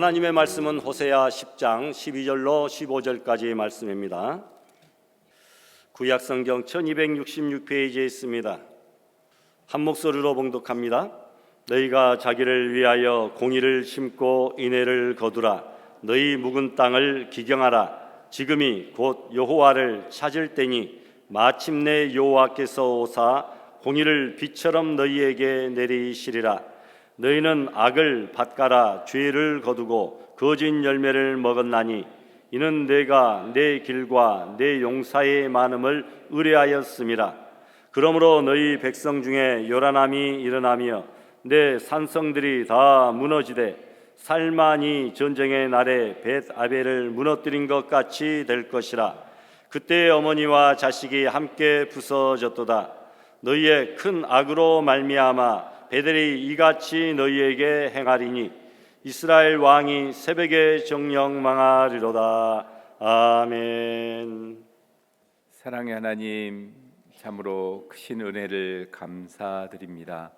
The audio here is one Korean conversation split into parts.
하나님의 말씀은 호세아 10장 12절로 15절까지의 말씀입니다. 구약성경 1266페이지에 있습니다. 한 목소리로 봉독합니다. 너희가 자기를 위하여 공의를 심고 인애를 거두라. 너희 묵은 땅을 기경하라. 지금이 곧 여호와를 찾을 때니 마침내 여호와께서 오사 공의를 비처럼 너희에게 내리시리라. 너희는 악을 밭가라 죄를 거두고 거짓 열매를 먹었나니 이는 내가 내 길과 내 용사의 많음을 의뢰하였음이라. 그러므로 너희 백성 중에 요란함이 일어나며 내 산성들이 다 무너지되 살만이 전쟁의 날에 벳아벨을 무너뜨린 것 같이 될 것이라. 그때 어머니와 자식이 함께 부서졌도다. 너희의 큰 악으로 말미암아 베델이 이같이 너희에게 행하리니 이스라엘 왕이 새벽에 정령 망하리로다. 아멘. 사랑의 하나님, 참으로 크신 은혜를 감사드립니다.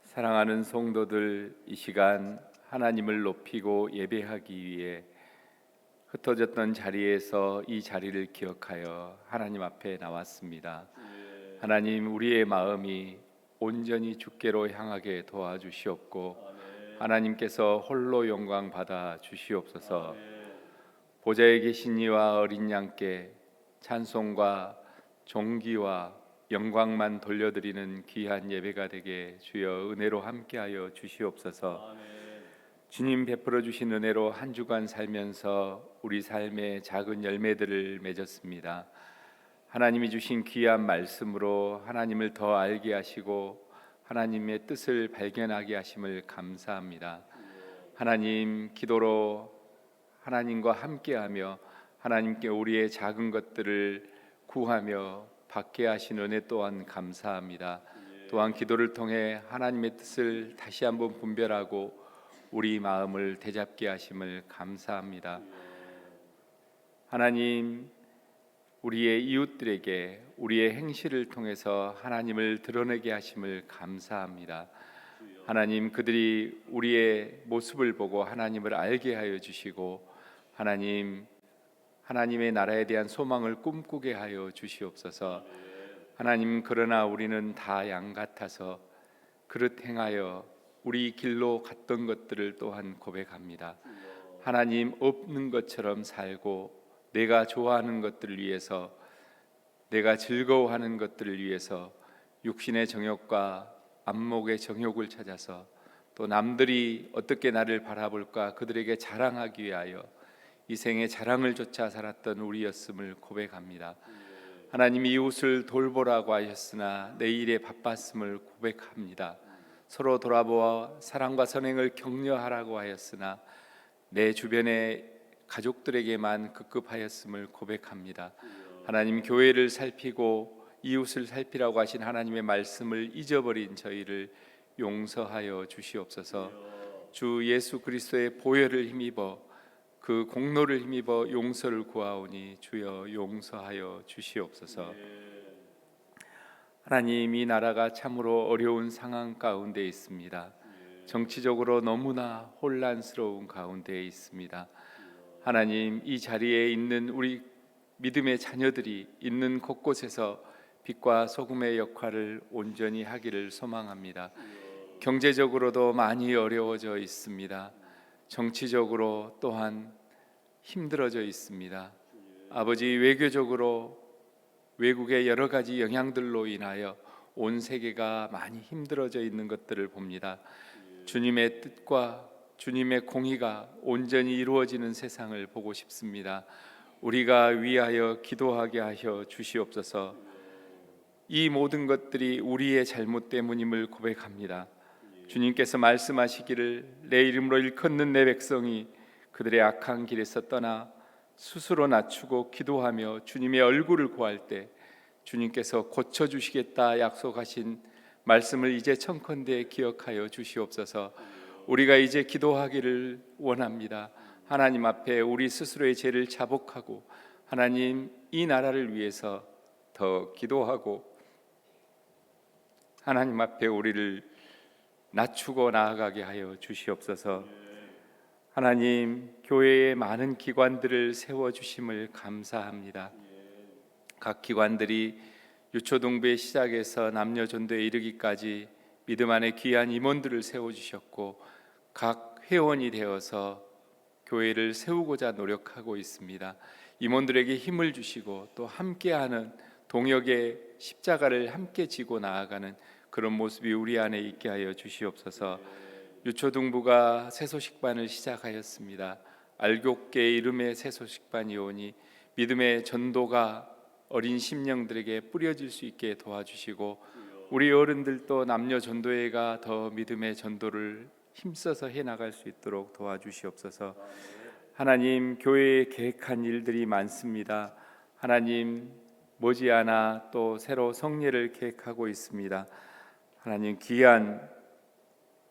사랑하는 성도들, 이 시간 하나님을 높이고 예배하기 위해 흩어졌던 자리에서 이 자리를 기억하여 하나님 앞에 나왔습니다. 하나님, 우리의 마음이 온전히 주께로 향하게 도와주시옵고 하나님께서 홀로 영광 받아 주시옵소서. 보좌에 계신 이와 어린 양께 찬송과 존귀와 영광만 돌려드리는 귀한 예배가 되게 주여 은혜로 함께하여 주시옵소서. 주님 베풀어 주신 은혜로 한 주간 살면서 우리 삶의 작은 열매들을 맺었습니다. 하나님이 주신 귀한 말씀으로 하나님을 더 알게 하시고 하나님의 뜻을 발견하게 하심을 감사합니다. 하나님, 기도로 하나님과 함께하며 하나님께 우리의 작은 것들을 구하며 받게 하신 은혜 또한 감사합니다. 또한 기도를 통해 하나님의 뜻을 다시 한번 분별하고 우리 마음을 되잡게 하심을 감사합니다. 하나님, 우리의 이웃들에게 우리의 행실을 통해서 하나님을 드러내게 하심을 감사합니다. 하나님, 그들이 우리의 모습을 보고 하나님을 알게 하여 주시고 하나님의 나라에 대한 소망을 꿈꾸게 하여 주시옵소서. 하나님, 그러나 우리는 다 양 같아서 그릇 행하여 우리 길로 갔던 것들을 또한 고백합니다. 하나님, 없는 것처럼 살고 내가 좋아하는 것들을 위해서, 내가 즐거워하는 것들을 위해서 육신의 정욕과 안목의 정욕을 찾아서 또 남들이 어떻게 나를 바라볼까 그들에게 자랑하기 위하여 이 생의 자랑을 쫓아 살았던 우리였음을 고백합니다. 하나님, 이웃을 돌보라고 하셨으나 내 일에 바빴음을 고백합니다. 서로 돌아보아 사랑과 선행을 격려하라고 하였으나 내 주변의 가족들에게만 급급하였음을 고백합니다. 하나님, 교회를 살피고 이웃을 살피라고 하신 하나님의 말씀을 잊어버린 저희를 용서하여 주시옵소서. 주 예수 그리스도의 보혈을 힘입어 그 공로를 힘입어 용서를 구하오니 주여 용서하여 주시옵소서. 하나님, 이 나라가 참으로 어려운 상황 가운데 있습니다. 정치적으로 너무나 혼란스러운 가운데 있습니다. 하나님, 이 자리에 있는 우리 믿음의 자녀들이 있는 곳곳에서 빛과 소금의 역할을 온전히 하기를 소망합니다. 경제적으로도 많이 어려워져 있습니다. 정치적으로 또한 힘들어져 있습니다. 아버지, 외교적으로 외국의 여러 가지 영향들로 인하여 온 세계가 많이 힘들어져 있는 것들을 봅니다. 주님의 뜻과 주님의 공의가 온전히 이루어지는 세상을 보고 싶습니다. 우리가 위하여 기도하게 하여 주시옵소서. 이 모든 것들이 우리의 잘못 때문임을 고백합니다. 주님께서 말씀하시기를 내 이름으로 일컫는 내 백성이 그들의 악한 길에서 떠나 스스로 낮추고 기도하며 주님의 얼굴을 구할 때 주님께서 고쳐주시겠다 약속하신 말씀을 이제 청컨대 기억하여 주시옵소서. 우리가 이제 기도하기를 원합니다. 하나님 앞에 우리 스스로의 죄를 자복하고 하나님, 이 나라를 위해서 더 기도하고 하나님 앞에 우리를 낮추고 나아가게 하여 주시옵소서. 하나님, 교회에 많은 기관들을 세워주심을 감사합니다. 각 기관들이 유초동부의 시작에서 남녀전도에 이르기까지 믿음 안에 귀한 임원들을 세워주셨고 각 회원이 되어서 교회를 세우고자 노력하고 있습니다. 임원들에게 힘을 주시고 또 함께하는 동역의 십자가를 함께 지고 나아가는 그런 모습이 우리 안에 있게 하여 주시옵소서. 유초등부가 새소식반을 시작하였습니다. 알곡계 이름의 새소식반이 오니 믿음의 전도가 어린 심령들에게 뿌려질 수 있게 도와주시고 우리 어른들도 남녀 전도회가 더 믿음의 전도를 힘써서 해나갈 수 있도록 도와주시옵소서. 하나님, 교회에 계획한 일들이 많습니다. 하나님, 머지않아 또 새로 성례를 계획하고 있습니다. 하나님, 귀한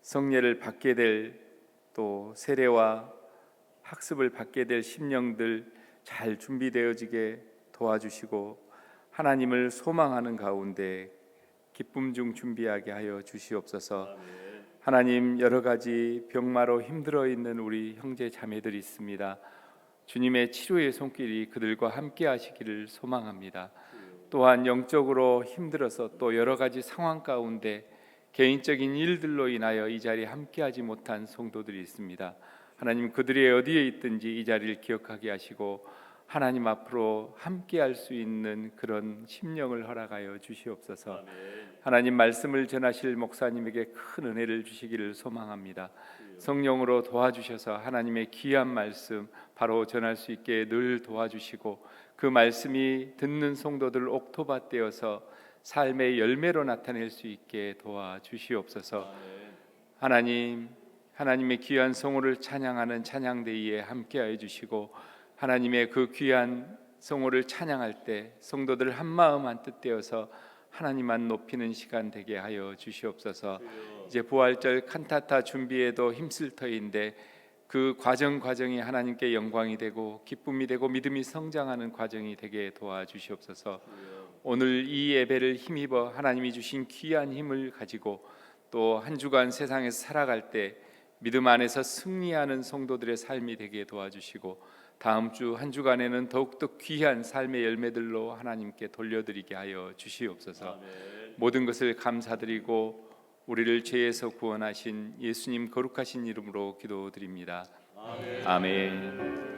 성례를 받게 될 또 세례와 학습을 받게 될 심령들 잘 준비되어지게 도와주시고 하나님을 소망하는 가운데 기쁨 중 준비하게 하여 주시옵소서. 하나님, 여러 가지 병마로 힘들어 있는 우리 형제 자매들이 있습니다. 주님의 치료의 손길이 그들과 함께 하시기를 소망합니다. 또한 영적으로 힘들어서 또 여러 가지 상황 가운데 개인적인 일들로 인하여 이 자리에 함께하지 못한 성도들이 있습니다. 하나님, 그들이 어디에 있든지 이 자리를 기억하게 하시고 하나님 앞으로 함께할 수 있는 그런 심령을 허락하여 주시옵소서. 하나님, 말씀을 전하실 목사님에게 큰 은혜를 주시기를 소망합니다. 성령으로 도와주셔서 하나님의 귀한 말씀 바로 전할 수 있게 늘 도와주시고 그 말씀이 듣는 성도들 옥토밭 되어서 삶의 열매로 나타낼 수 있게 도와주시옵소서. 하나님, 하나님의 귀한 성호를 찬양하는 찬양대회에 함께하여 주시고 하나님의 그 귀한 성호를 찬양할 때 성도들 한마음 한뜻 되어서 하나님만 높이는 시간 되게 하여 주시옵소서. 이제 부활절 칸타타 준비에도 힘쓸 터인데 그 과정이 하나님께 영광이 되고 기쁨이 되고 믿음이 성장하는 과정이 되게 도와주시옵소서. 오늘 이 예배를 힘입어 하나님이 주신 귀한 힘을 가지고 또 한 주간 세상에서 살아갈 때 믿음 안에서 승리하는 성도들의 삶이 되게 도와주시고 다음 주 한 주간에는 더욱더 귀한 삶의 열매들로 하나님께 돌려드리게 하여 주시옵소서. 모든 것을 감사드리고 우리를 죄에서 구원하신 예수님 거룩하신 이름으로 기도드립니다. 아멘.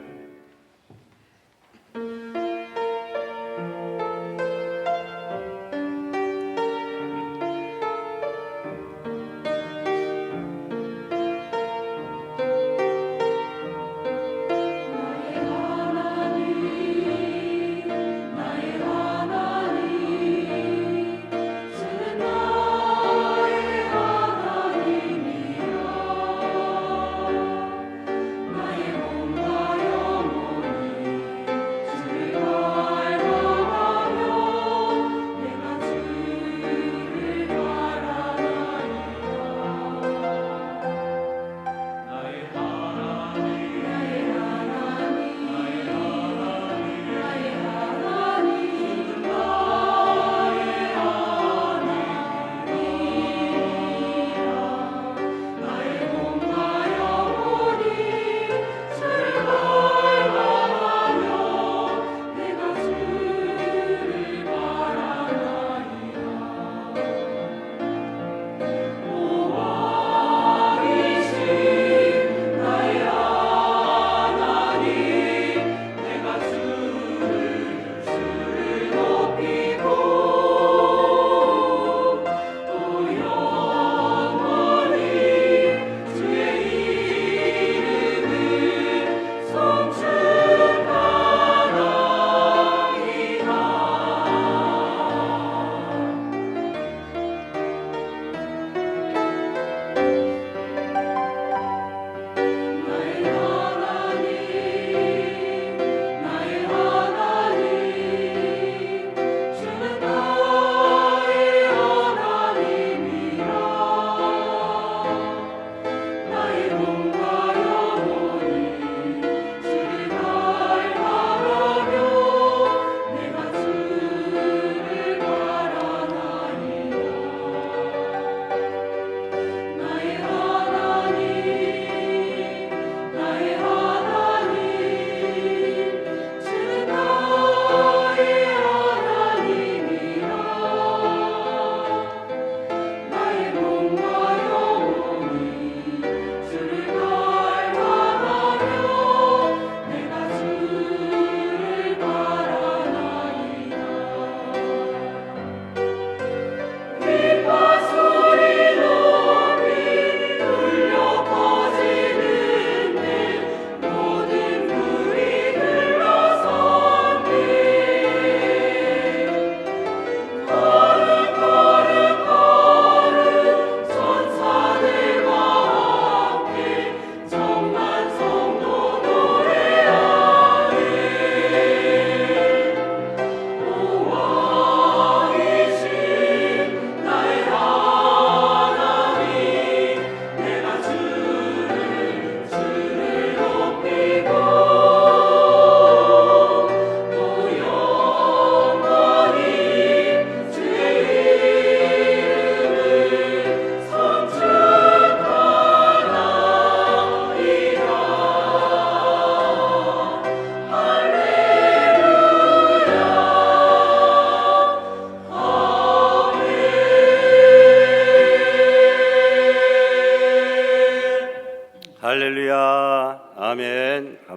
나의 몸과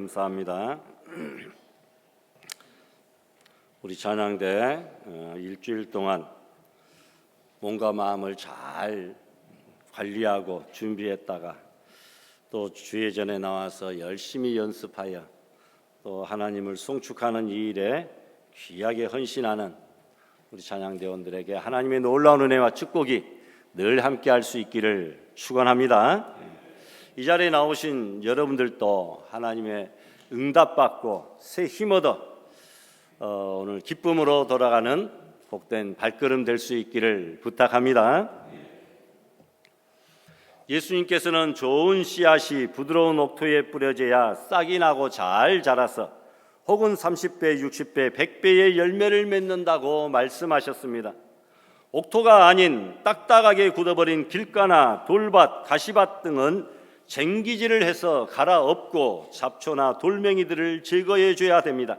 감사합니다. 우리 찬양대 일주일 동안 몸과 마음을 잘 관리하고 준비했다가 또 주예전에 나와서 열심히 연습하여 또 하나님을 송축하는 이 일에 귀하게 헌신하는 우리 찬양대원들에게 하나님의 놀라운 은혜와 축복이 늘 함께할 수 있기를 축원합니다. 이 자리에 나오신 여러분들도 하나님의 응답받고 새 힘 얻어 오늘 기쁨으로 돌아가는 복된 발걸음 될 수 있기를 부탁합니다. 예수님께서는 좋은 씨앗이 부드러운 옥토에 뿌려져야 싹이 나고 잘 자라서 혹은 30배, 60배, 100배의 열매를 맺는다고 말씀하셨습니다. 옥토가 아닌 딱딱하게 굳어버린 길가나 돌밭, 가시밭 등은 쟁기질을 해서 갈아엎고 잡초나 돌멩이들을 제거해 줘야 됩니다.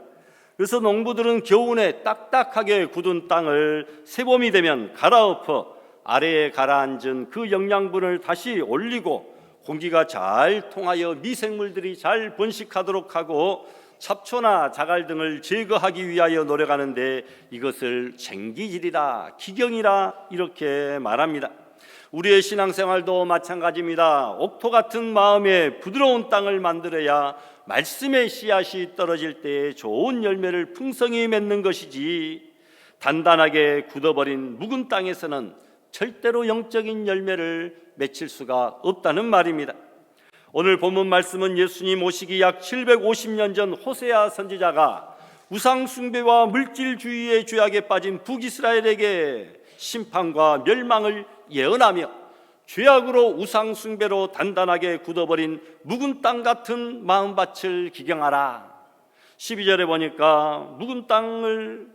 그래서 농부들은 겨우내 딱딱하게 굳은 땅을 새봄이 되면 갈아엎어 아래에 가라앉은 그 영양분을 다시 올리고 공기가 잘 통하여 미생물들이 잘 번식하도록 하고 잡초나 자갈 등을 제거하기 위하여 노력하는데 이것을 쟁기질이라 기경이라 이렇게 말합니다. 우리의 신앙생활도 마찬가지입니다. 옥토 같은 마음에 부드러운 땅을 만들어야 말씀의 씨앗이 떨어질 때 좋은 열매를 풍성히 맺는 것이지 단단하게 굳어버린 묵은 땅에서는 절대로 영적인 열매를 맺힐 수가 없다는 말입니다. 오늘 본문 말씀은 예수님 오시기 약 750년 전 호세아 선지자가 우상 숭배와 물질주의의 죄악에 빠진 북이스라엘에게 심판과 멸망을 예언하며 죄악으로 우상 숭배로 단단하게 굳어버린 묵은 땅 같은 마음밭을 기경하라. 12절에 보니까 묵은 땅을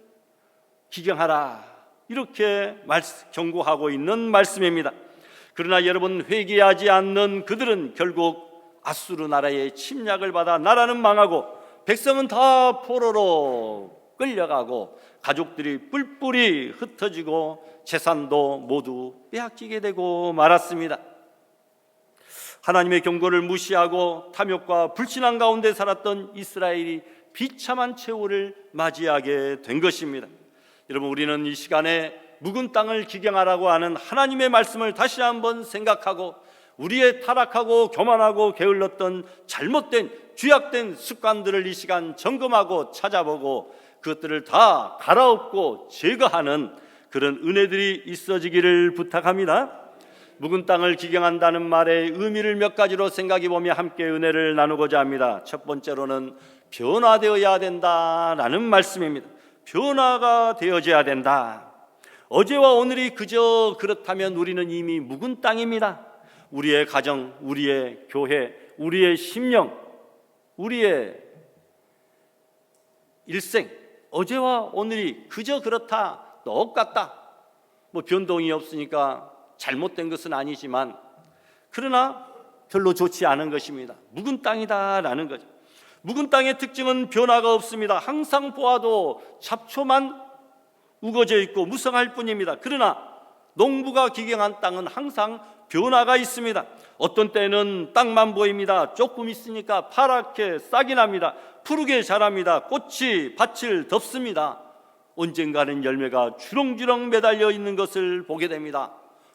기경하라 이렇게 경고하고 있는 말씀입니다. 그러나 여러분, 회개하지 않는 그들은 결국 아수르 나라의 침략을 받아 나라는 망하고 백성은 다 포로로 끌려가고 가족들이 뿔뿔이 흩어지고 재산도 모두 빼앗기게 되고 말았습니다. 하나님의 경고를 무시하고 탐욕과 불신앙 가운데 살았던 이스라엘이 비참한 최후를 맞이하게 된 것입니다. 여러분, 우리는 이 시간에 묵은 땅을 기경하라고 하는 하나님의 말씀을 다시 한번 생각하고 우리의 타락하고 교만하고 게을렀던 잘못된 죄악된 습관들을 이 시간 점검하고 찾아보고 그것들을 다 갈아엎고 제거하는 그런 은혜들이 있어지기를 부탁합니다. 묵은 땅을 기경한다는 말의 의미를 몇 가지로 생각해 보며 함께 은혜를 나누고자 합니다. 첫 번째로는 변화되어야 된다라는 말씀입니다. 변화가 되어져야 된다. 어제와 오늘이 그저 그렇다면 우리는 이미 묵은 땅입니다. 우리의 가정, 우리의 교회, 우리의 심령, 우리의 일생, 어제와 오늘이 그저 그렇다, 똑같다, 변동이 없으니까 잘못된 것은 아니지만 그러나 별로 좋지 않은 것입니다. 묵은 땅이다라는 거죠. 묵은 땅의 특징은 변화가 없습니다. 항상 보아도 잡초만 우거져 있고 무성할 뿐입니다. 그러나 농부가 기경한 땅은 항상 변화가 있습니다. 어떤 때는 땅만 보입니다. 조금 있으니까 파랗게 싹이 납니다. 푸르게 자랍니다. 꽃이 밭을 덮습니다. 언젠가는 열매가 주렁주렁 매달려 있는 것을 보게 됩니다.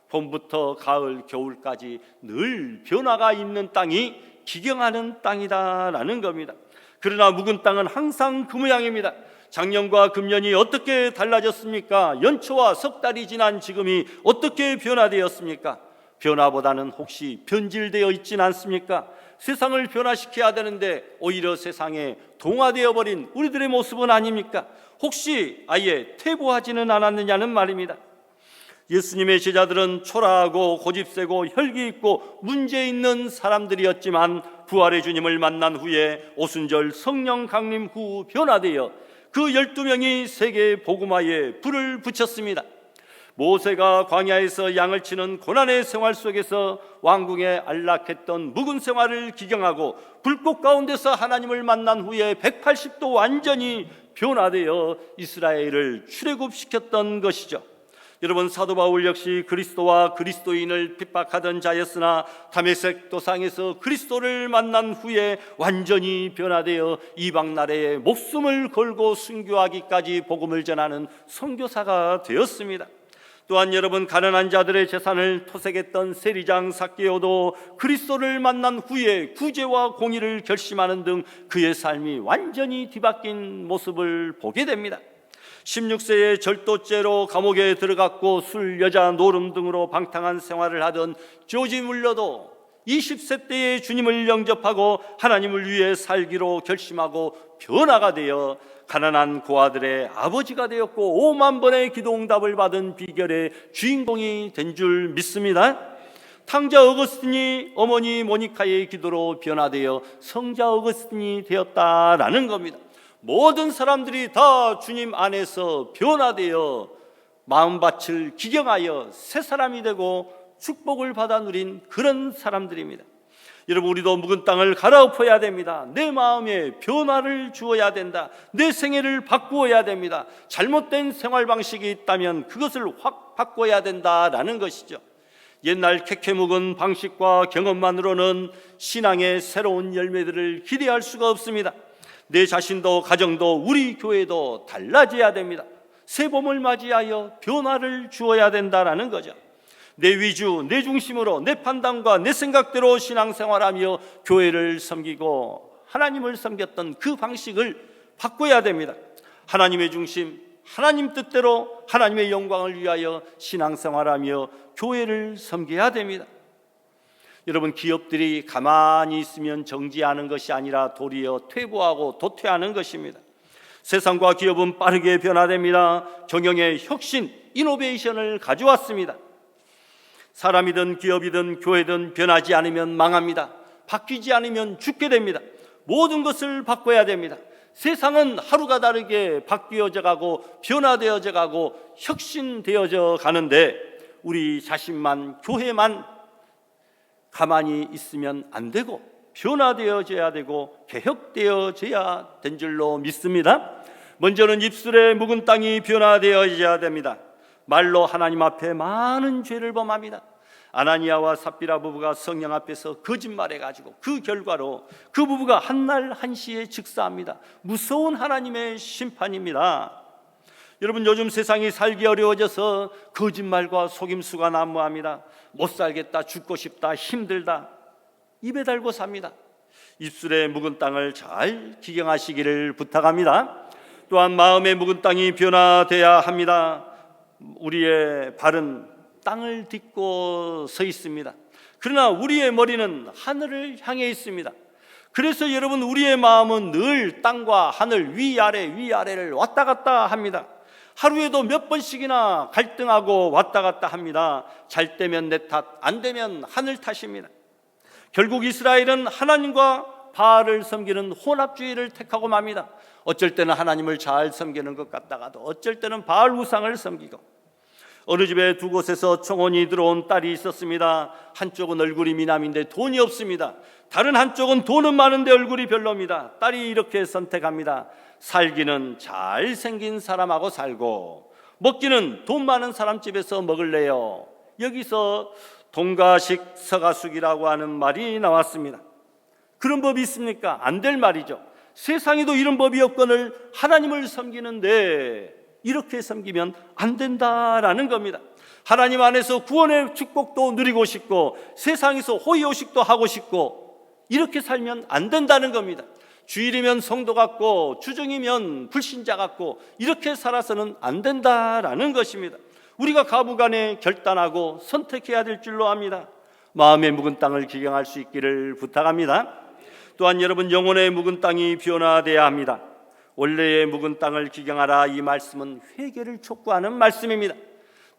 봄부터 가을, 겨울까지 늘 변화가 있는 땅이 기경하는 땅이다라는 겁니다. 그러나 묵은 땅은 항상 그 모양입니다. 작년과 금년이 어떻게 달라졌습니까? 연초와 석 달이 지난 지금이 어떻게 변화되었습니까? 변화보다는 혹시 변질되어 있지는 않습니까? 세상을 변화시켜야 되는데 오히려 세상에 동화되어 버린 우리들의 모습은 아닙니까? 혹시 아예 퇴보하지는 않았느냐는 말입니다. 예수님의 제자들은 초라하고 고집세고 혈기 있고 문제 있는 사람들이었지만 부활의 주님을 만난 후에 오순절 성령 강림 후 변화되어 그 12명이 세계 복음화에 불을 붙였습니다. 모세가 광야에서 양을 치는 고난의 생활 속에서 왕궁에 안락했던 묵은 생활을 기경하고 불꽃 가운데서 하나님을 만난 후에 180도 완전히 변화되어 이스라엘을 출애굽시켰던 것이죠. 여러분, 사도 바울 역시 그리스도와 그리스도인을 핍박하던 자였으나 다메섹 도상에서 그리스도를 만난 후에 완전히 변화되어 이방 나라에 목숨을 걸고 순교하기까지 복음을 전하는 선교사가 되었습니다. 또한 여러분, 가난한 자들의 재산을 토색했던 세리장 삭개오도 그리스도를 만난 후에 구제와 공의를 결심하는 등 그의 삶이 완전히 뒤바뀐 모습을 보게 됩니다. 16세에 절도죄로 감옥에 들어갔고 술, 여자, 노름 등으로 방탕한 생활을 하던 조지 물러도 20세 때에 주님을 영접하고 하나님을 위해 살기로 결심하고 변화가 되어 가난한 고아들의 아버지가 되었고 5만 번의 기도 응답을 받은 비결의 주인공이 된 줄 믿습니다. 탕자 어거스틴이 어머니 모니카의 기도로 변화되어 성자 어거스틴이 되었다라는 겁니다. 모든 사람들이 다 주님 안에서 변화되어 마음밭을 기경하여 새 사람이 되고 축복을 받아 누린 그런 사람들입니다. 여러분, 우리도 묵은 땅을 갈아엎어야 됩니다. 내 마음에 변화를 주어야 된다. 내 생애를 바꾸어야 됩니다. 잘못된 생활 방식이 있다면 그것을 확 바꿔야 된다라는 것이죠. 옛날 캐캐 묵은 방식과 경험만으로는 신앙의 새로운 열매들을 기대할 수가 없습니다. 내 자신도 가정도 우리 교회도 달라져야 됩니다. 새 봄을 맞이하여 변화를 주어야 된다라는 거죠. 내 위주, 내 중심으로 내 판단과 내 생각대로 신앙생활하며 교회를 섬기고 하나님을 섬겼던 그 방식을 바꿔야 됩니다. 하나님의 중심, 하나님 뜻대로 하나님의 영광을 위하여 신앙생활하며 교회를 섬겨야 됩니다. 여러분, 기업들이 가만히 있으면 정지하는 것이 아니라 도리어 퇴보하고 도태하는 것입니다. 세상과 기업은 빠르게 변화됩니다. 경영의 혁신, 이노베이션을 가져왔습니다. 사람이든 기업이든 교회든 변하지 않으면 망합니다. 바뀌지 않으면 죽게 됩니다. 모든 것을 바꿔야 됩니다. 세상은 하루가 다르게 바뀌어져 가고 변화되어져 가고 혁신되어져 가는데 우리 자신만, 교회만 가만히 있으면 안 되고 변화되어져야 되고 개혁되어져야 된 줄로 믿습니다. 먼저는 입술의 묵은 땅이 변화되어져야 됩니다. 말로 하나님 앞에 많은 죄를 범합니다. 아나니아와 삽비라 부부가 성령 앞에서 거짓말해가지고 그 결과로 그 부부가 한날 한시에 즉사합니다. 무서운 하나님의 심판입니다. 여러분, 요즘 세상이 살기 어려워져서 거짓말과 속임수가 난무합니다. 못 살겠다, 죽고 싶다, 힘들다 입에 달고 삽니다. 입술의 묵은 땅을 잘 기경하시기를 부탁합니다. 또한 마음의 묵은 땅이 변화돼야 합니다. 우리의 발은 땅을 딛고 서 있습니다. 그러나 우리의 머리는 하늘을 향해 있습니다. 그래서 여러분, 우리의 마음은 늘 땅과 하늘, 위아래를 왔다 갔다 합니다. 하루에도 몇 번씩이나 갈등하고 왔다 갔다 합니다. 잘 되면 내 탓, 안 되면 하늘 탓입니다. 결국 이스라엘은 하나님과 바알을 섬기는 혼합주의를 택하고 맙니다. 어쩔 때는 하나님을 잘 섬기는 것 같다가도 어쩔 때는 바알 우상을 섬기고, 어느 집에 두 곳에서 청혼이 들어온 딸이 있었습니다. 한쪽은 얼굴이 미남인데 돈이 없습니다. 다른 한쪽은 돈은 많은데 얼굴이 별로입니다. 딸이 이렇게 선택합니다. 살기는 잘생긴 사람하고 살고 먹기는 돈 많은 사람 집에서 먹을래요. 여기서 동가식 서가숙이라고 하는 말이 나왔습니다. 그런 법이 있습니까? 안 될 말이죠. 세상에도 이런 법이 없거늘 하나님을 섬기는데 이렇게 섬기면 안 된다라는 겁니다. 하나님 안에서 구원의 축복도 누리고 싶고 세상에서 호의호식도 하고 싶고 이렇게 살면 안 된다는 겁니다. 주일이면 성도 같고 주중이면 불신자 같고 이렇게 살아서는 안 된다라는 것입니다. 우리가 가부간에 결단하고 선택해야 될 줄로 압니다. 마음의 묵은 땅을 기경할 수 있기를 부탁합니다. 또한 여러분, 영혼의 묵은 땅이 변화돼야 합니다. 원래의 묵은 땅을 기경하라, 이 말씀은 회개를 촉구하는 말씀입니다.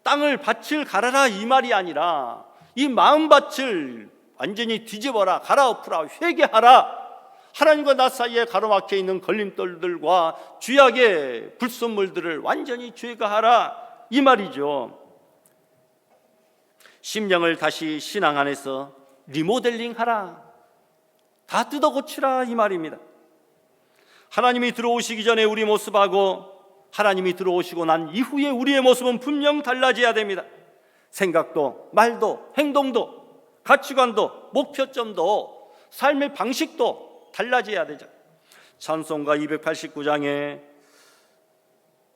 땅을 밭을 갈아라 이 말이 아니라 이 마음밭을 완전히 뒤집어라, 갈아엎으라, 회개하라. 하나님과 나 사이에 가로막혀 있는 걸림돌들과 죄악의 불순물들을 완전히 제거하라 이 말이죠. 심령을 다시 신앙 안에서 리모델링하라, 다 뜯어 고치라 이 말입니다. 하나님이 들어오시기 전에 우리 모습하고 하나님이 들어오시고 난 이후에 우리의 모습은 분명 달라져야 됩니다. 생각도, 말도, 행동도, 가치관도, 목표점도, 삶의 방식도 달라져야 되죠. 찬송가 289장에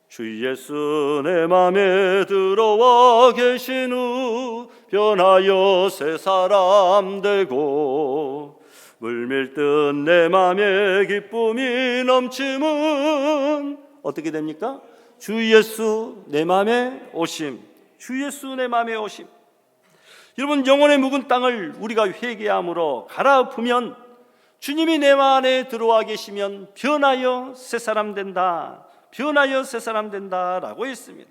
주 예수 내 맘에 들어와 계신 후 변하여 새 사람 되고 물밀듯 내 맘에 기쁨이 넘침은 어떻게 됩니까? 주 예수 내 맘에 오심. 주 예수 내 맘에 오심. 여러분, 영혼의 묵은 땅을 우리가 회개함으로 갈아엎으면 주님이 내 맘 안에 들어와 계시면 변하여 새 사람 된다. 변하여 새 사람 된다라고 했습니다.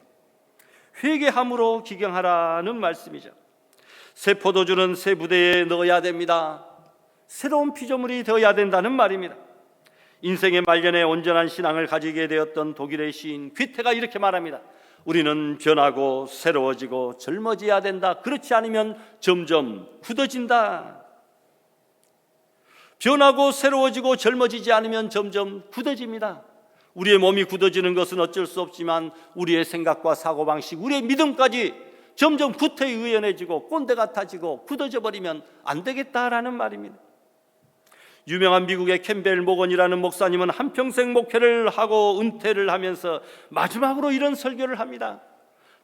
회개함으로 기경하라는 말씀이죠. 새 포도주는 새 부대에 넣어야 됩니다. 새로운 피조물이 되어야 된다는 말입니다. 인생의 말년에 온전한 신앙을 가지게 되었던 독일의 시인 괴테가 이렇게 말합니다. 우리는 변하고 새로워지고 젊어져야 된다. 그렇지 않으면 점점 굳어진다. 변하고 새로워지고 젊어지지 않으면 점점 굳어집니다. 우리의 몸이 굳어지는 것은 어쩔 수 없지만 우리의 생각과 사고방식, 우리의 믿음까지 점점 구태의연해지고 꼰대 같아지고 굳어져 버리면 안 되겠다라는 말입니다. 유명한 미국의 캠벨 모건이라는 목사님은 한평생 목회를 하고 은퇴를 하면서 마지막으로 이런 설교를 합니다.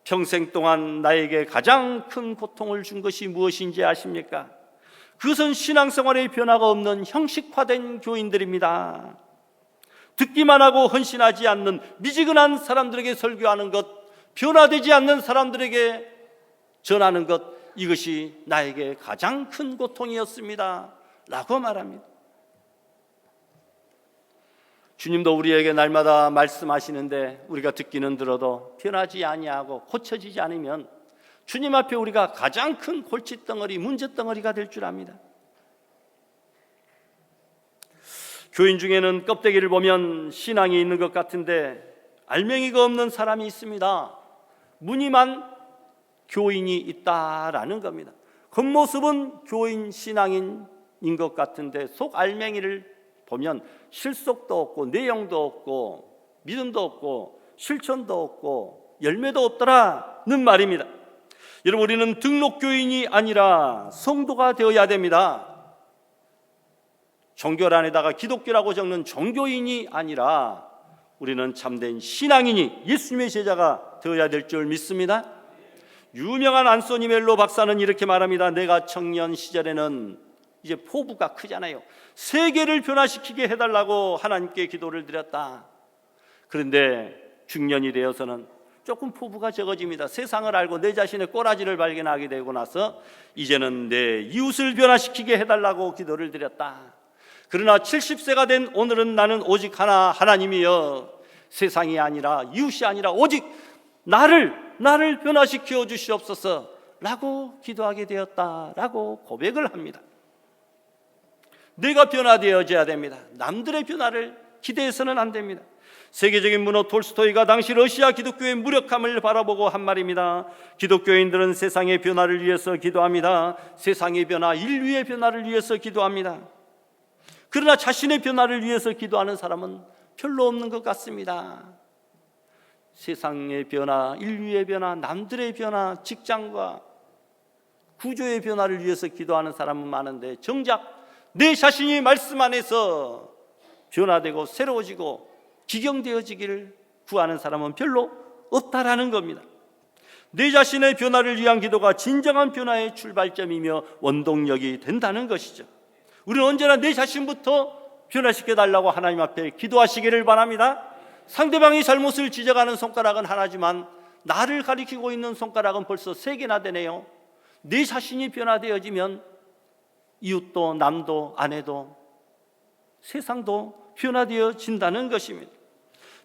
평생 동안 나에게 가장 큰 고통을 준 것이 무엇인지 아십니까? 그것은 신앙생활의 변화가 없는 형식화된 교인들입니다. 듣기만 하고 헌신하지 않는 미지근한 사람들에게 설교하는 것, 변화되지 않는 사람들에게 전하는 것, 이것이 나에게 가장 큰 고통이었습니다 라고 말합니다. 주님도 우리에게 날마다 말씀하시는데 우리가 듣기는 들어도 변하지 아니하고 고쳐지지 않으면 주님 앞에 우리가 가장 큰 골칫덩어리, 문제덩어리가 될 줄 압니다. 교인 중에는 껍데기를 보면 신앙이 있는 것 같은데 알맹이가 없는 사람이 있습니다. 무늬만 교인이 있다라는 겁니다. 겉모습은 교인, 신앙인인 것 같은데 속 알맹이를 보면 실속도 없고 내용도 없고 믿음도 없고 실천도 없고 열매도 없더라는 말입니다. 여러분, 우리는 등록교인이 아니라 성도가 되어야 됩니다. 종교란에다가 기독교라고 적는 종교인이 아니라 우리는 참된 신앙인이 예수님의 제자가 되어야 될 줄 믿습니다. 유명한 안소니 멜로 박사는 이렇게 말합니다. 내가 청년 시절에는 이제 포부가 크잖아요. 세계를 변화시키게 해달라고 하나님께 기도를 드렸다. 그런데 중년이 되어서는 조금 포부가 적어집니다. 세상을 알고 내 자신의 꼬라지를 발견하게 되고 나서 이제는 내 이웃을 변화시키게 해달라고 기도를 드렸다. 그러나 70세가 된 오늘은 나는 오직 하나, 하나님이여 세상이 아니라 이웃이 아니라 오직 나를 변화시켜 주시옵소서 라고 기도하게 되었다라고 고백을 합니다. 내가 변화되어져야 됩니다. 남들의 변화를 기대해서는 안 됩니다. 세계적인 문호 톨스토이가 당시 러시아 기독교의 무력함을 바라보고 한 말입니다. 기독교인들은 세상의 변화를 위해서 기도합니다. 세상의 변화, 인류의 변화를 위해서 기도합니다. 그러나 자신의 변화를 위해서 기도하는 사람은 별로 없는 것 같습니다. 세상의 변화, 인류의 변화, 남들의 변화, 직장과 구조의 변화를 위해서 기도하는 사람은 많은데 정작 내 자신이 말씀 안에서 변화되고 새로워지고 기경되어지기를 구하는 사람은 별로 없다라는 겁니다. 내 자신의 변화를 위한 기도가 진정한 변화의 출발점이며 원동력이 된다는 것이죠. 우리는 언제나 내 자신부터 변화시켜달라고 하나님 앞에 기도하시기를 바랍니다. 상대방이 잘못을 지적하는 손가락은 하나지만 나를 가리키고 있는 손가락은 벌써 3개나 되네요. 내 자신이 변화되어지면 이웃도 남도 아내도 세상도 변화되어진다는 것입니다.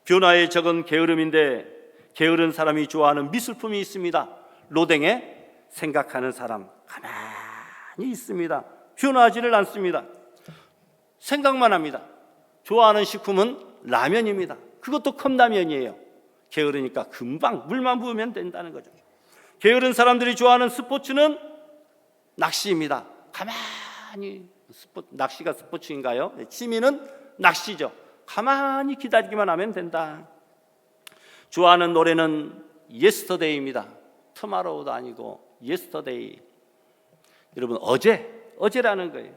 변화의 적은 게으름인데 게으른 사람이 좋아하는 미술품이 있습니다. 로댕에 생각하는 사람 가만히 있습니다. 변화하지를 않습니다. 생각만 합니다. 좋아하는 식품은 라면입니다. 그것도 컵라면이에요. 게으르니까 금방 물만 부으면 된다는 거죠. 게으른 사람들이 좋아하는 스포츠는 낚시입니다. 가만히 낚시가 스포츠인가요? 취미는 낚시죠. 가만히 기다리기만 하면 된다. 좋아하는 노래는 Yesterday입니다. Tomorrow도 아니고 Yesterday. 여러분, 어제라는 거예요.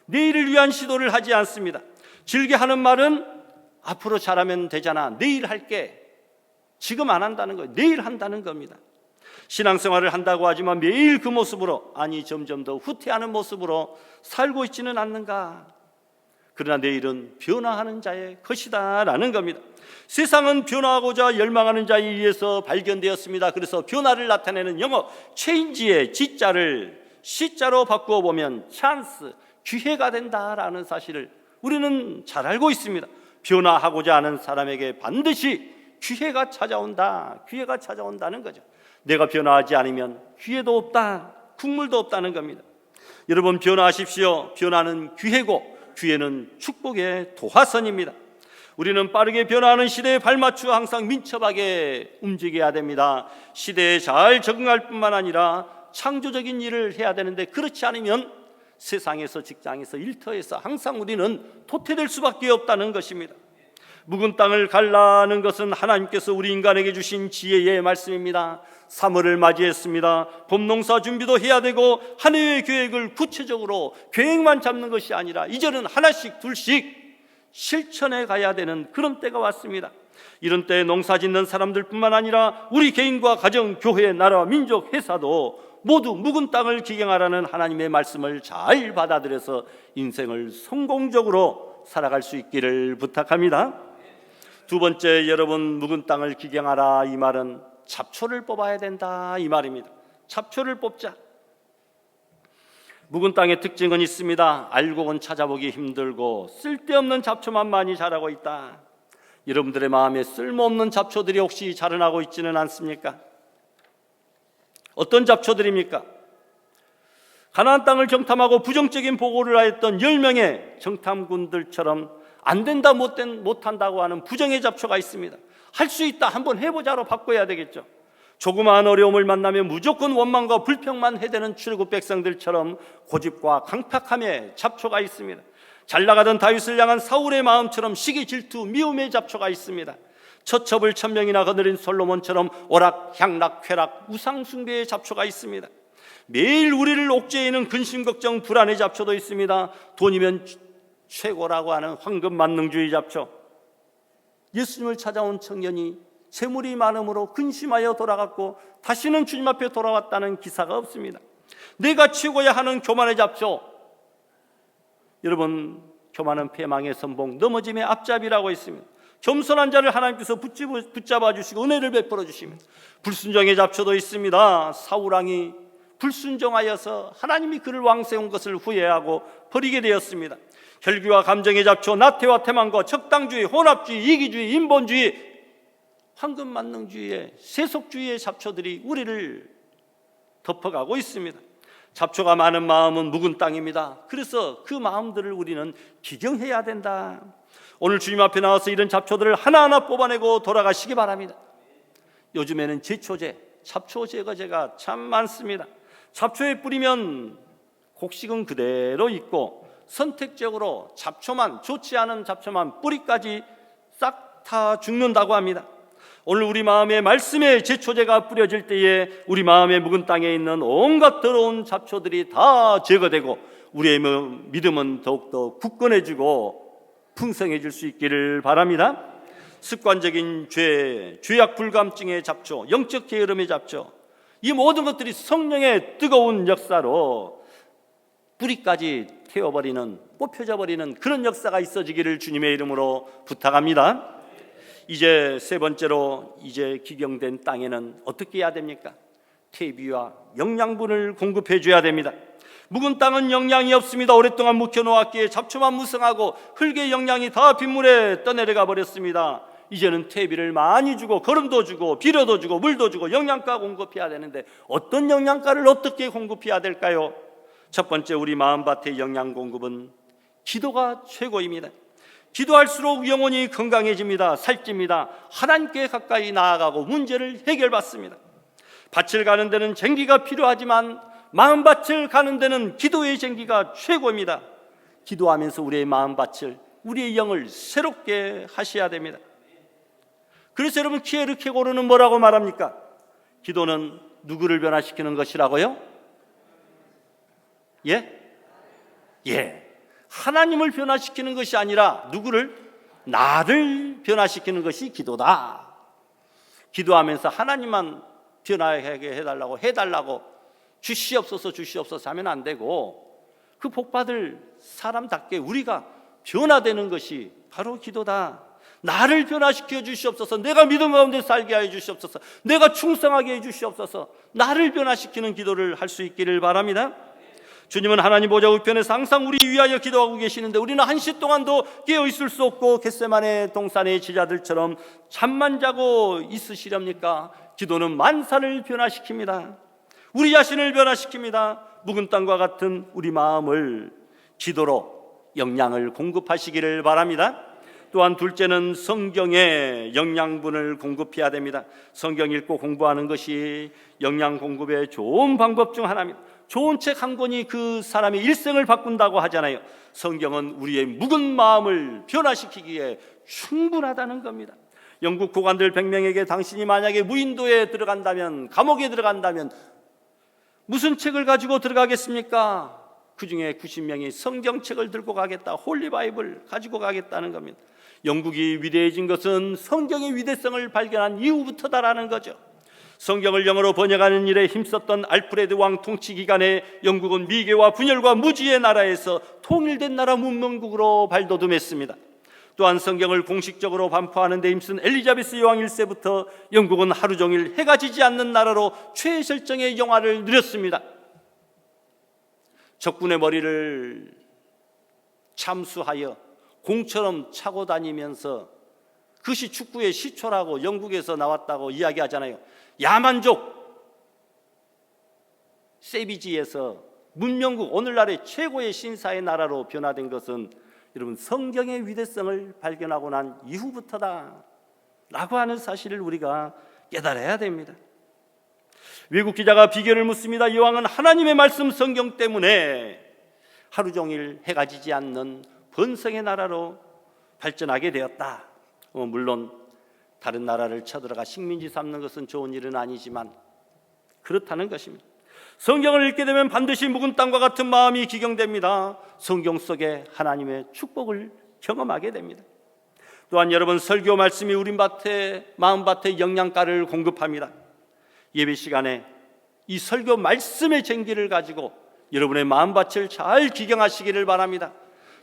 내일을 위한 시도를 하지 않습니다. 즐겨 하는 말은 앞으로 잘하면 되잖아, 내일 할게. 지금 안 한다는 거예요. 내일 한다는 겁니다. 신앙생활을 한다고 하지만 매일 그 모습으로, 아니 점점 더 후퇴하는 모습으로 살고 있지는 않는가? 그러나 내일은 변화하는 자의 것이다 라는 겁니다. 세상은 변화하고자 열망하는 자에 의해서 발견되었습니다. 그래서 변화를 나타내는 영어 체인지의 G자를 C자로 바꾸어 보면 찬스, 기회가 된다라는 사실을 우리는 잘 알고 있습니다. 변화하고자 하는 사람에게 반드시 기회가 찾아온다는 거죠. 내가 변화하지 않으면 기회도 없다, 국물도 없다는 겁니다. 여러분, 변화하십시오. 변화는 기회고 기회는 축복의 도화선입니다. 우리는 빠르게 변화하는 시대에 발맞추어 항상 민첩하게 움직여야 됩니다. 시대에 잘 적응할 뿐만 아니라 창조적인 일을 해야 되는데, 그렇지 않으면 세상에서, 직장에서, 일터에서 항상 우리는 도태될 수밖에 없다는 것입니다. 묵은 땅을 갈라는 것은 하나님께서 우리 인간에게 주신 지혜의 말씀입니다. 3월을 맞이했습니다. 봄농사 준비도 해야 되고 한 해의 계획을 구체적으로 계획만 잡는 것이 아니라 이제는 하나씩 둘씩 실천해 가야 되는 그런 때가 왔습니다. 이런 때에 농사 짓는 사람들뿐만 아니라 우리 개인과 가정, 교회, 나라, 민족, 회사도 모두 묵은 땅을 기경하라는 하나님의 말씀을 잘 받아들여서 인생을 성공적으로 살아갈 수 있기를 부탁합니다. 두 번째, 여러분, 묵은 땅을 기경하라, 이 말은 잡초를 뽑아야 된다, 이 말입니다. 잡초를 뽑자. 묵은 땅의 특징은 있습니다. 알고는 찾아보기 힘들고 쓸데없는 잡초만 많이 자라고 있다. 여러분들의 마음에 쓸모없는 잡초들이 혹시 자라나고 있지는 않습니까? 어떤 잡초들입니까? 가나안 땅을 정탐하고 부정적인 보고를 하였던 10명의 정탐꾼들처럼 안 된다, 못한다고 하는 부정의 잡초가 있습니다. 할 수 있다, 한번 해보자로 바꿔야 되겠죠. 조그마한 어려움을 만나면 무조건 원망과 불평만 해대는 출애굽 백성들처럼 고집과 강팍함의 잡초가 있습니다. 잘 나가던 다윗을 향한 사울의 마음처럼 시기, 질투, 미움의 잡초가 있습니다. 처첩을 1000명이나 거느린 솔로몬처럼 오락, 향락, 쾌락, 우상 숭배의 잡초가 있습니다. 매일 우리를 옥죄이는 근심, 걱정, 불안의 잡초도 있습니다. 돈이면 최고라고 하는 황금 만능주의 잡초. 예수님을 찾아온 청년이 재물이 많음으로 근심하여 돌아갔고 다시는 주님 앞에 돌아왔다는 기사가 없습니다. 내가 최고야 하는 교만의 잡초. 여러분, 교만은 패망의 선봉, 넘어짐의 앞잡이라고 있습니다. 겸손한 자를 하나님께서 붙잡아 주시고 은혜를 베풀어 주십니다. 불순종의 잡초도 있습니다. 사울왕이 불순종하여서 하나님이 그를 왕 세운 것을 후회하고 버리게 되었습니다. 혈기와 감정의 잡초, 나태와 태만과 적당주의, 혼합주의, 이기주의, 인본주의, 황금만능주의의, 세속주의의 잡초들이 우리를 덮어가고 있습니다. 잡초가 많은 마음은 묵은 땅입니다. 그래서 그 마음들을 우리는 기경해야 된다. 오늘 주님 앞에 나와서 이런 잡초들을 하나하나 뽑아내고 돌아가시기 바랍니다. 요즘에는 제초제, 잡초 제거제가 참 많습니다. 잡초에 뿌리면 곡식은 그대로 있고 선택적으로 잡초만, 좋지 않은 잡초만, 뿌리까지 싹 다 죽는다고 합니다. 오늘 우리 마음에 말씀의 제초제가 뿌려질 때에 우리 마음의 묵은 땅에 있는 온갖 더러운 잡초들이 다 제거되고 우리의 믿음은 더욱더 굳건해지고 풍성해질 수 있기를 바랍니다. 습관적인 죄, 죄악 불감증의 잡초, 영적 게으름의 잡초, 이 모든 것들이 성령의 뜨거운 역사로 뿌리까지 태워버리는, 뽑혀져버리는 그런 역사가 있어지기를 주님의 이름으로 부탁합니다. 이제 세 번째로, 이제 기경된 땅에는 어떻게 해야 됩니까? 퇴비와 영양분을 공급해 줘야 됩니다. 묵은 땅은 영양이 없습니다. 오랫동안 묵혀놓았기에 잡초만 무성하고 흙의 영양이 다 빗물에 떠내려가 버렸습니다. 이제는 퇴비를 많이 주고 거름도 주고 비료도 주고 물도 주고 영양가 공급해야 되는데 어떤 영양가를 어떻게 공급해야 될까요? 첫 번째, 우리 마음밭의 영양 공급은 기도가 최고입니다. 기도할수록 영혼이 건강해집니다. 살찝니다. 하나님께 가까이 나아가고 문제를 해결받습니다. 밭을 가는 데는 쟁기가 필요하지만 마음밭을 가는 데는 기도의 쟁기가 최고입니다. 기도하면서 우리의 마음밭을, 우리의 영을 새롭게 하셔야 됩니다. 그래서 여러분 키에르케고르는 뭐라고 말합니까? 기도는 누구를 변화시키는 것이라고요? 예. 하나님을 변화시키는 것이 아니라 누구를? 나를 변화시키는 것이 기도다. 기도하면서 하나님만 변화하게 해달라고 주시옵소서 하면 안 되고, 그 복받을 사람답게 우리가 변화되는 것이 바로 기도다. 나를 변화시켜 주시옵소서. 내가 믿음 가운데 살게 하여 주시옵소서. 내가 충성하게 해 주시옵소서. 나를 변화시키는 기도를 할 수 있기를 바랍니다. 주님은 하나님 보좌 우편에서 항상 우리 위하여 기도하고 계시는데 우리는 한시 동안도 깨어 있을 수 없고 겟세마네 동산의 제자들처럼 잠만 자고 있으시렵니까? 기도는 만사를 변화시킵니다. 우리 자신을 변화시킵니다. 묵은 땅과 같은 우리 마음을 기도로 영양을 공급하시기를 바랍니다. 또한 둘째는 성경에 영양분을 공급해야 됩니다. 성경 읽고 공부하는 것이 영양 공급의 좋은 방법 중 하나입니다. 좋은 책 한 권이 그 사람의 일생을 바꾼다고 하잖아요. 성경은 우리의 묵은 마음을 변화시키기에 충분하다는 겁니다. 영국 고관들 100명에게 당신이 만약에 무인도에 들어간다면, 감옥에 들어간다면 무슨 책을 가지고 들어가겠습니까? 그 중에 90명이 성경책을 들고 가겠다, 홀리바이블 가지고 가겠다는 겁니다. 영국이 위대해진 것은 성경의 위대성을 발견한 이후부터다라는 거죠. 성경을 영어로 번역하는 일에 힘썼던 알프레드 왕 통치 기간에 영국은 미개와 분열과 무지의 나라에서 통일된 나라 문명국으로 발돋움했습니다. 또한 성경을 공식적으로 반포하는 데 힘쓴 엘리자베스 여왕 1세부터 영국은 하루 종일 해가 지지 않는 나라로 최절정의 영화를 누렸습니다. 적군의 머리를 참수하여 공처럼 차고 다니면서, 그것이 축구의 시초라고 영국에서 나왔다고 이야기하잖아요. 야만족 세비지에서 문명국, 오늘날의 최고의 신사의 나라로 변화된 것은 여러분 성경의 위대성을 발견하고 난 이후부터다 라고 하는 사실을 우리가 깨달아야 됩니다. 외국 기자가 비결을 묻습니다. 여왕은 하나님의 말씀 성경 때문에 하루 종일 해가 지지 않는 번성의 나라로 발전하게 되었다. 물론 다른 나라를 쳐들어가 식민지 삼는 것은 좋은 일은 아니지만 그렇다는 것입니다. 성경을 읽게 되면 반드시 묵은 땅과 같은 마음이 기경됩니다. 성경 속에 하나님의 축복을 경험하게 됩니다. 또한 여러분, 설교 말씀이 우리 마음밭에 영양가를 공급합니다. 예배 시간에 이 설교 말씀의 쟁기를 가지고 여러분의 마음밭을 잘 기경하시기를 바랍니다.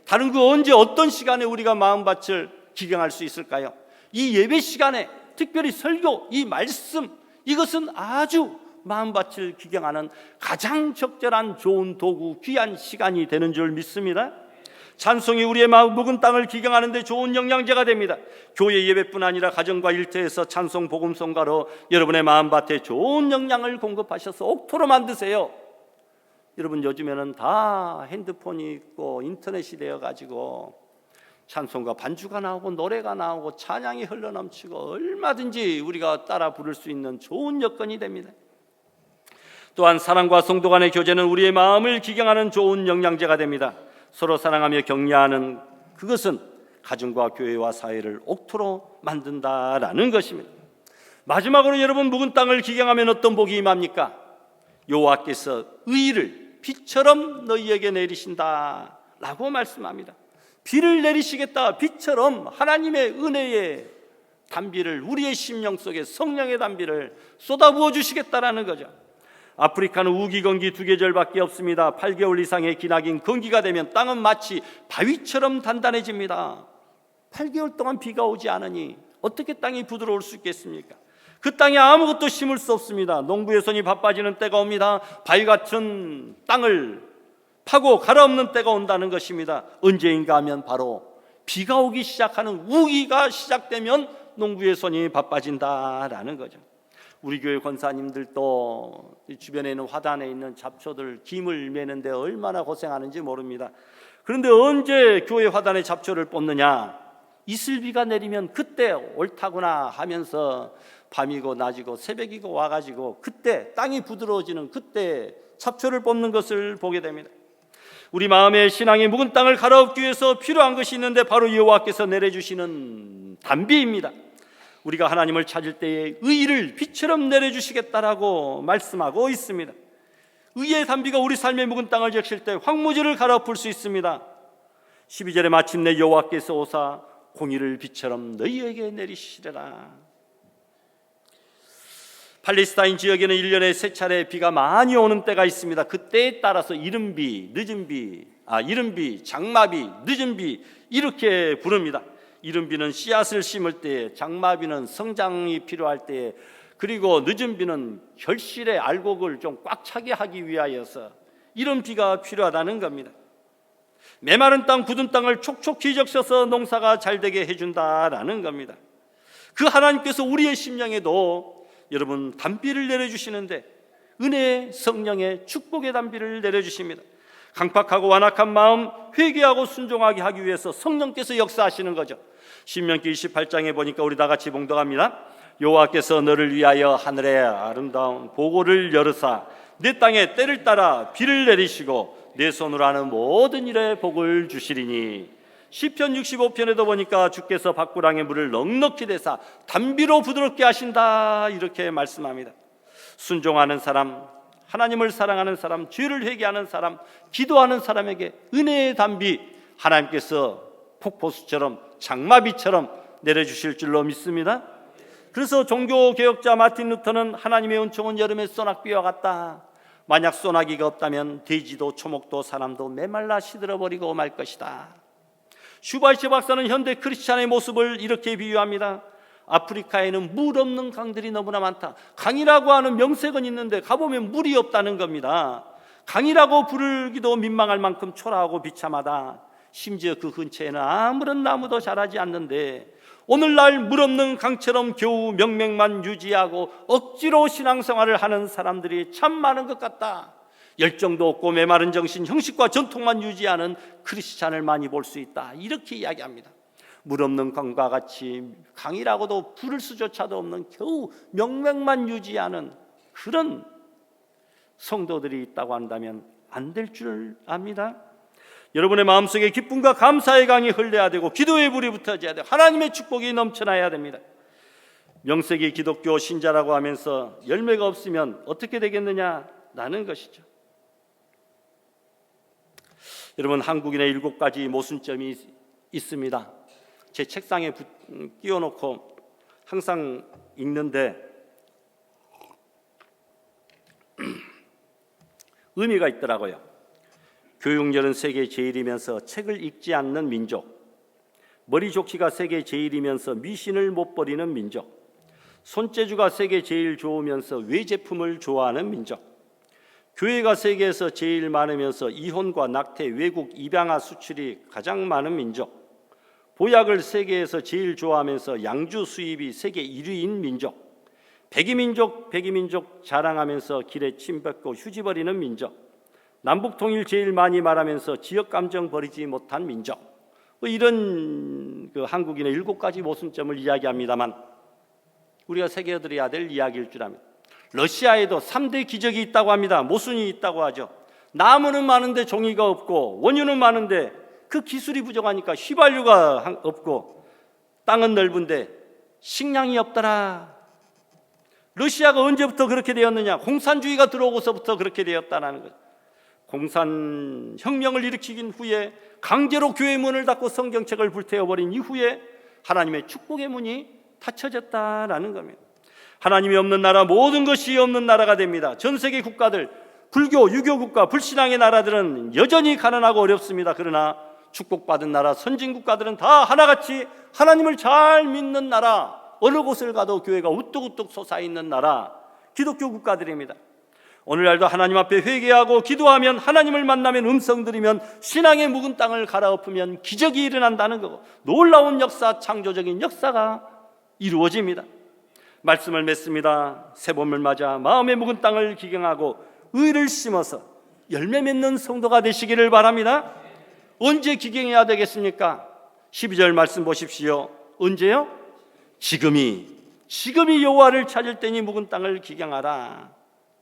다른 그 언제 어떤 시간에 우리가 마음밭을 기경할 수 있을까요? 이 예배 시간에 특별히 설교, 이 말씀, 이것은 아주 마음밭을 기경하는 가장 적절한 좋은 도구, 귀한 시간이 되는 줄 믿습니다. 찬송이 우리의 마음 묵은 땅을 기경하는 데 좋은 영양제가 됩니다. 교회 예배뿐 아니라 가정과 일터에서 찬송 복음송가로 여러분의 마음밭에 좋은 영양을 공급하셔서 옥토로 만드세요. 여러분, 요즘에는 다 핸드폰이 있고 인터넷이 되어가지고 찬송가 반주가 나오고 노래가 나오고 찬양이 흘러넘치고 얼마든지 우리가 따라 부를 수 있는 좋은 여건이 됩니다. 또한 사랑과 성도 간의 교제는 우리의 마음을 기경하는 좋은 영양제가 됩니다. 서로 사랑하며 격려하는 그것은 가정과 교회와 사회를 옥토로 만든다라는 것입니다. 마지막으로 여러분, 묵은 땅을 기경하면 어떤 복이 임합니까? 여호와께서 의를 비처럼 너희에게 내리신다 라고 말씀합니다. 비를 내리시겠다. 비처럼 하나님의 은혜의 단비를, 우리의 심령 속에 성령의 단비를 쏟아부어 주시겠다라는 거죠. 아프리카는 우기건기 2계절밖에 없습니다. 8개월 이상의 기나긴 건기가 되면 땅은 마치 바위처럼 단단해집니다. 8개월 동안 비가 오지 않으니 어떻게 땅이 부드러울 수 있겠습니까? 그 땅에 아무것도 심을 수 없습니다. 농부의 손이 바빠지는 때가 옵니다. 바위 같은 땅을 파고 갈아엎는 때가 온다는 것입니다. 언제인가 하면 바로 비가 오기 시작하는 우기가 시작되면 농부의 손이 바빠진다라는 거죠. 우리 교회 권사님들도 주변에 있는 화단에 있는 잡초들 김을 매는데 얼마나 고생하는지 모릅니다. 그런데 언제 교회 화단에 잡초를 뽑느냐? 이슬비가 내리면 그때 옳다구나 하면서 밤이고 낮이고 새벽이고 와가지고 그때 땅이 부드러워지는 그때 잡초를 뽑는 것을 보게 됩니다. 우리 마음의 신앙의 묵은 땅을 갈아엎기 위해서 필요한 것이 있는데 바로 여호와께서 내려주시는 단비입니다. 우리가 하나님을 찾을 때에 의를 비처럼 내려주시겠다라고 말씀하고 있습니다. 의의 단비가 우리 삶의 묵은 땅을 적실 때 황무지를 갈아엎을 수 있습니다. 12절에 마침내 여호와께서 오사 공의를 비처럼 너희에게 내리시리라. 팔레스타인 지역에는 1년에 3차례 비가 많이 오는 때가 있습니다. 그 때에 따라서 이른 비, 늦은 비, 이른 비, 장마비, 늦은 비 이렇게 부릅니다. 이른 비는 씨앗을 심을 때에, 장마비는 성장이 필요할 때에, 그리고 늦은 비는 결실의 알곡을 좀 꽉 차게 하기 위하여서 이런 비가 필요하다는 겁니다. 메마른 땅, 굳은 땅을 촉촉히 적셔서 농사가 잘 되게 해준다라는 겁니다. 그 하나님께서 우리의 심령에도 여러분 단비를 내려주시는데 은혜의 성령의 축복의 단비를 내려주십니다. 강팍하고 완악한 마음 회개하고 순종하게 하기 위해서 성령께서 역사하시는 거죠. 신명기 28장에 보니까 우리 다 같이 봉독합니다. 여호와께서 너를 위하여 하늘의 아름다운 보고를 열으사 내 땅에 때를 따라 비를 내리시고 내 손으로 하는 모든 일에 복을 주시리니. 시편 65편에도 보니까 주께서 밭구랑에 물을 넉넉히 대사 단비로 부드럽게 하신다 이렇게 말씀합니다. 순종하는 사람, 하나님을 사랑하는 사람, 죄를 회개하는 사람, 기도하는 사람에게 은혜의 단비 하나님께서 폭포수처럼 장마비처럼 내려주실 줄로 믿습니다. 그래서 종교개혁자 마틴 루터는 하나님의 은총은 여름의 소낙비와 같다. 만약 소나기가 없다면 돼지도 초목도 사람도 메말라 시들어버리고 말 것이다. 슈바이처 박사는 현대 크리스찬의 모습을 이렇게 비유합니다. 아프리카에는 물 없는 강들이 너무나 많다. 강이라고 하는 명색은 있는데 가보면 물이 없다는 겁니다. 강이라고 부르기도 민망할 만큼 초라하고 비참하다. 심지어 그 근처에는 아무런 나무도 자라지 않는데 오늘날 물 없는 강처럼 겨우 명맥만 유지하고 억지로 신앙생활을 하는 사람들이 참 많은 것 같다. 열정도 없고 메마른 정신, 형식과 전통만 유지하는 크리스찬을 많이 볼 수 있다. 이렇게 이야기합니다. 물 없는 강과 같이 강이라고도 부를 수조차도 없는 겨우 명맥만 유지하는 그런 성도들이 있다고 한다면 안 될 줄 압니다. 여러분의 마음속에 기쁨과 감사의 강이 흘러야 되고 기도의 불이 붙어져야 되고 하나님의 축복이 넘쳐나야 됩니다. 명색이 기독교 신자라고 하면서 열매가 없으면 어떻게 되겠느냐라는 것이죠. 여러분, 한국인의 7가지 모순점이 있습니다. 제 책상에 끼워놓고 항상 읽는데 의미가 있더라고요. 교육열은 세계 제일이면서 책을 읽지 않는 민족, 머리 좋기가 세계 제일이면서 미신을 못 버리는 민족, 손재주가 세계 제일 좋으면서 외제품을 좋아하는 민족, 교회가 세계에서 제일 많으면서 이혼과 낙태, 외국 입양아 수출이 가장 많은 민족, 보약을 세계에서 제일 좋아하면서 양주 수입이 세계 1위인 민족, 백이민족 자랑하면서 길에 침 뱉고 휴지 버리는 민족, 남북통일 제일 많이 말하면서 지역감정 버리지 못한 민족, 이런 한국인의 7가지 모순점을 이야기합니다만 우리가 새겨드려야 될 이야기일 줄 압니다. 러시아에도 3대 기적이 있다고 합니다. 모순이 있다고 하죠. 나무는 많은데 종이가 없고, 원유는 많은데 그 기술이 부족하니까 휘발유가 없고, 땅은 넓은데 식량이 없더라. 러시아가 언제부터 그렇게 되었느냐? 공산주의가 들어오고서부터 그렇게 되었다는 거죠. 공산혁명을 일으키긴 후에 강제로 교회 문을 닫고 성경책을 불태워버린 이후에 하나님의 축복의 문이 닫혀졌다라는 겁니다. 하나님이 없는 나라, 모든 것이 없는 나라가 됩니다. 전 세계 국가들, 불교, 유교 국가, 불신앙의 나라들은 여전히 가난하고 어렵습니다. 그러나 축복받은 나라, 선진 국가들은 다 하나같이 하나님을 잘 믿는 나라, 어느 곳을 가도 교회가 우뚝우뚝 솟아있는 나라, 기독교 국가들입니다. 오늘날도 하나님 앞에 회개하고 기도하면, 하나님을 만나면, 음성 들으면, 신앙의 묵은 땅을 갈아엎으면 기적이 일어난다는 거고, 놀라운 역사, 창조적인 역사가 이루어집니다. 말씀을 맺습니다. 새봄을 맞아 마음의 묵은 땅을 기경하고 의를 심어서 열매 맺는 성도가 되시기를 바랍니다. 언제 기경해야 되겠습니까? 12절 말씀 보십시오. 언제요? 지금이 여호와를 찾을 때니 묵은 땅을 기경하라.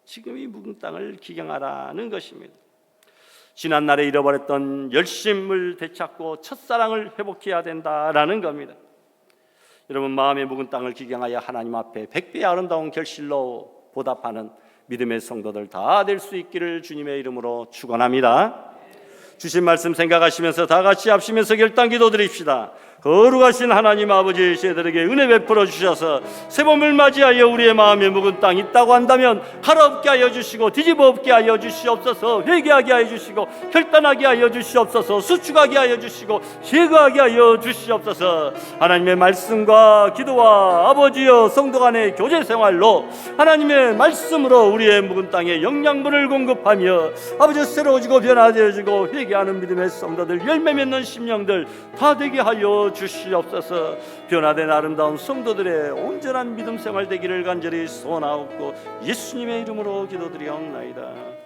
지금이 묵은 땅을 기경하라는 것입니다. 지난날에 잃어버렸던 열심을 되찾고 첫사랑을 회복해야 된다라는 겁니다. 여러분, 마음의 묵은 땅을 기경하여 하나님 앞에 100배의 아름다운 결실로 보답하는 믿음의 성도들 다 될 수 있기를 주님의 이름으로 축원합니다. 주신 말씀 생각하시면서 다 같이 합심해서 결단 기도드립시다. 거룩하신 하나님 아버지, 저희들에게 은혜 베풀어 주셔서 새봄을 맞이하여 우리의 마음에 묵은 땅이 있다고 한다면 갈아엎게 하여 주시고 뒤집어 엎게 하여 주시옵소서. 회개하게 하여 주시고 결단하게 하여 주시옵소서. 수축하게 하여 주시고 제거하게 하여 주시옵소서. 하나님의 말씀과 기도와 아버지여 성도 간의 교제 생활로 하나님의 말씀으로 우리의 묵은 땅에 영양분을 공급하며 아버지 새로워지고 변화되어지고 회개하는 믿음의 성도들, 열매 맺는 심령들 다 되게 하여 주시옵소서. 변화된 아름다운 성도들의 온전한 믿음 생활 되기를 간절히 소원하옵고 예수님의 이름으로 기도드리옵나이다.